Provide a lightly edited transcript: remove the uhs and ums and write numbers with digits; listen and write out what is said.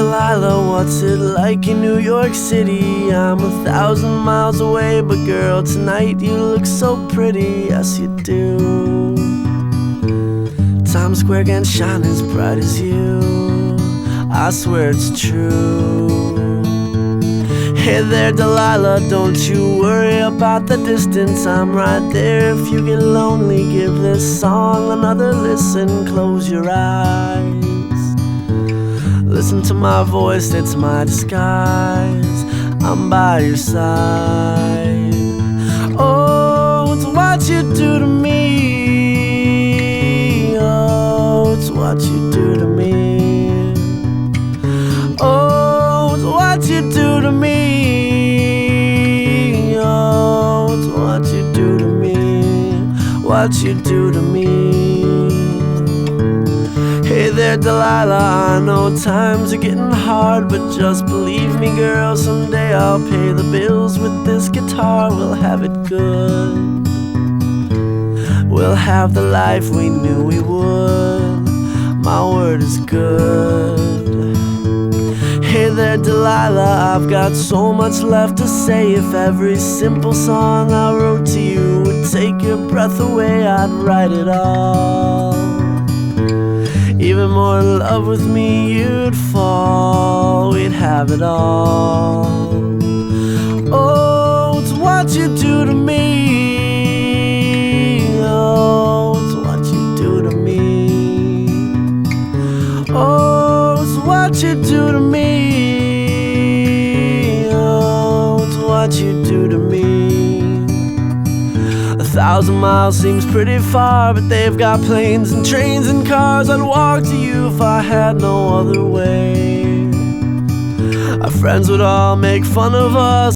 Delilah, what's it like in New York City? I'm 1,000 miles away, but girl, tonight you look so pretty, yes you do. Times Square can't shine as bright as you, I swear it's true. Hey there Delilah, don't you worry about the distance, I'm right there if you get lonely. Give this song another listen, close your eyes. Listen to my voice, it's my disguise, I'm by your side. Oh, it's what you do to me. Oh, it's what you do to me. Oh, it's what you do to me. Oh, it's what you do to me. What you do to me. Hey there Delilah, I know times are getting hard, but just believe me girl, someday I'll pay the bills with this guitar. We'll have it good, we'll have the life we knew we would, my word is good. Hey there Delilah, I've got so much left to say. If every simple song I wrote to you would take your breath away, I'd write it all. Even more in love with me you'd fall, we'd have it all. Oh, it's what you do to me. Oh, it's what you do to me. Oh, it's what you do to me. Oh, it's what you do to me. 1,000 miles seems pretty far, but they've got planes and trains and cars. I'd walk to you if I had no other way. Our friends would all make fun of us.